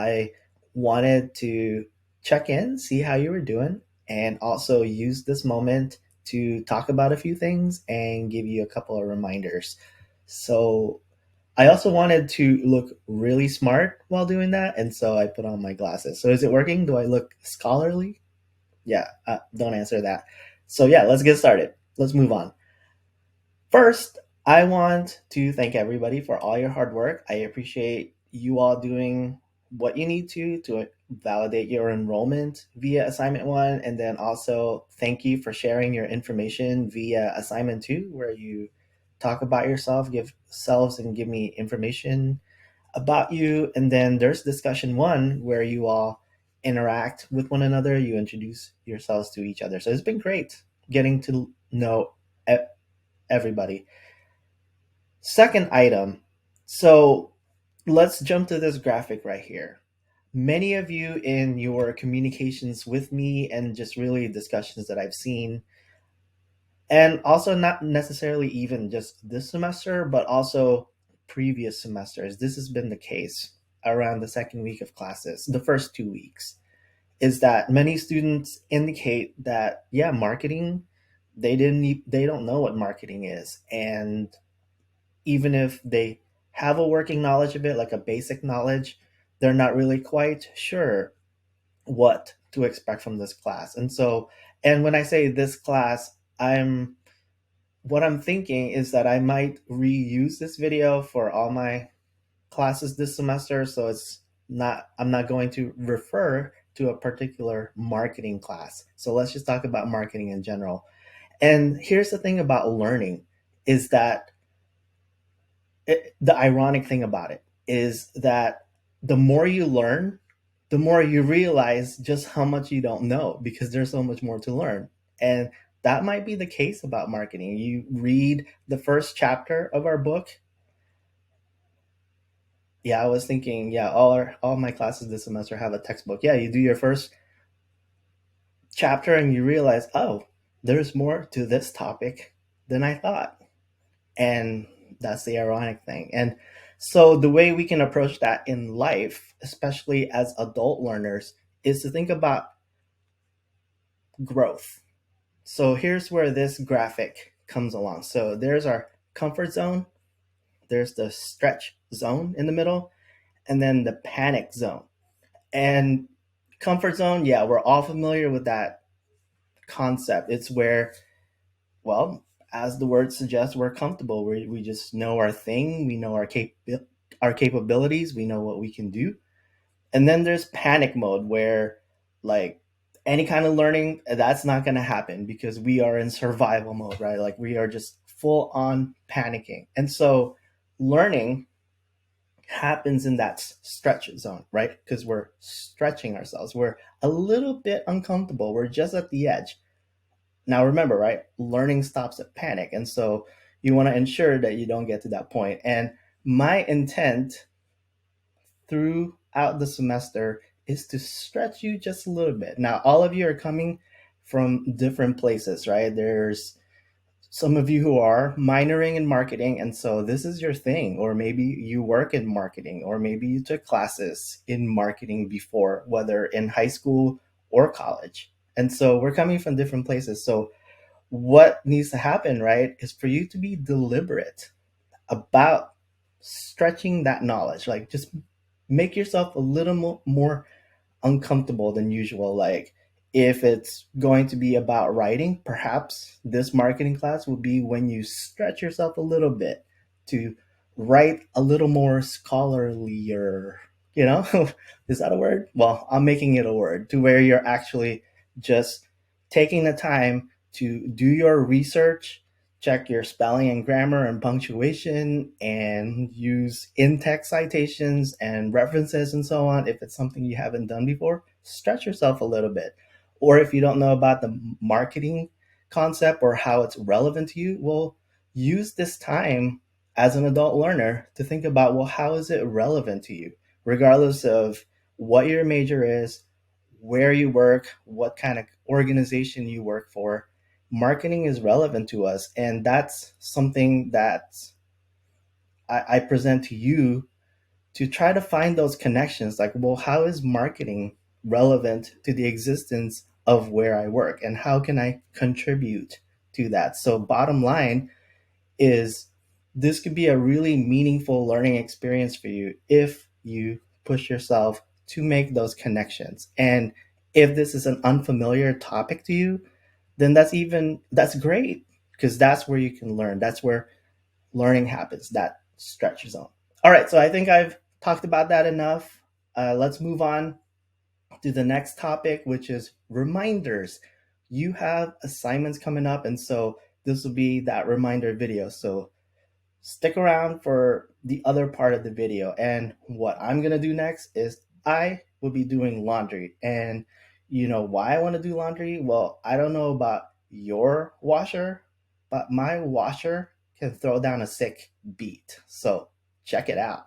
I wanted to check in, see how you were doing, and also use this moment to talk about a few things and give you a couple of reminders. So, I also wanted to look really smart while doing that, and so I put on my glasses. So, is it working? Do I look scholarly? Yeah, don't answer that. So, yeah, let's get started. Let's move on. First, I want to thank everybody for all your hard work. I appreciate you all doing what you need to validate your enrollment via assignment one. And then also thank you for sharing your information via assignment two, where you talk about yourself, give selves, and give me information about you. And then there's discussion one, where you all interact with one another, you introduce yourselves to each other. So it's been great getting to know e- everybody. Second item. So let's jump to this graphic right here. Many of you in your communications with me and just really discussions that I've seen, and also not necessarily even just this semester, but also previous semesters, this has been the case around the second week of classes, the first 2 weeks, is that many students indicate that, yeah, marketing, they don't know what marketing is. And even if they have a working knowledge of it, like a basic knowledge, they're not really quite sure what to expect from this class. And so, and when I say this class, what I'm thinking is that I might reuse this video for all my classes this semester. So I'm not going to refer to a particular marketing class. So let's just talk about marketing in general. And here's the thing about learning is that the ironic thing about it is that the more you learn, the more you realize just how much you don't know because there's so much more to learn. And that might be the case about marketing. You read the first chapter of our book. Yeah, I was thinking, yeah, all my classes this semester have a textbook. Yeah, you do your first chapter and you realize, oh, there's more to this topic than I thought. And that's the ironic thing. And so the way we can approach that in life, especially as adult learners, is to think about growth. So here's where this graphic comes along. So there's our comfort zone, there's the stretch zone in the middle, and then the panic zone. And comfort zone, yeah, we're all familiar with that concept. It's where, well, as the word suggests, we're comfortable. We just know our thing. We know our capabilities. We know what we can do. And then there's panic mode where, like, any kind of learning, that's not going to happen because we are in survival mode, right? Like, we are just full on panicking. And so learning happens in that stretch zone, right? Because we're stretching ourselves. We're a little bit uncomfortable. We're just at the edge. Now, remember, right? Learning stops at panic. And so you want to ensure that you don't get to that point. And my intent throughout the semester is to stretch you just a little bit. Now, all of you are coming from different places, right? There's some of you who are minoring in marketing, and so this is your thing. Or maybe you work in marketing, or maybe you took classes in marketing before, whether in high school or college. And so we're coming from different places. So what needs to happen, right, is for you to be deliberate about stretching that knowledge. Like, just make yourself a little more uncomfortable than usual. Like, if it's going to be about writing, perhaps this marketing class will be when you stretch yourself a little bit to write a little more scholarlier, you know? Is that a word? Well, I'm making it a word, to where you're actually just taking the time to do your research, check your spelling and grammar and punctuation, and use in-text citations and references and so on. If it's something you haven't done before, stretch yourself a little bit. Or if you don't know about the marketing concept or how it's relevant to you, well, use this time as an adult learner to think about, well, how is it relevant to you, regardless of what your major is, where you work, what kind of organization you work for. Marketing is relevant to us, and that's something that I present to you to try to find those connections. Like, well, how is marketing relevant to the existence of where I work, and how can I contribute to that? So, bottom line is, this could be a really meaningful learning experience for you if you push yourself to make those connections. And if this is an unfamiliar topic to you, then that's great, because that's where you can learn. That's where learning happens, that stretch zone. All right, so I think I've talked about that enough. Let's move on to the next topic, which is reminders. You have assignments coming up, and so this will be that reminder video. So stick around for the other part of the video. And what I'm going to do next is I will be doing laundry. And you know why I want to do laundry? Well, I don't know about your washer, but my washer can throw down a sick beat. So check it out.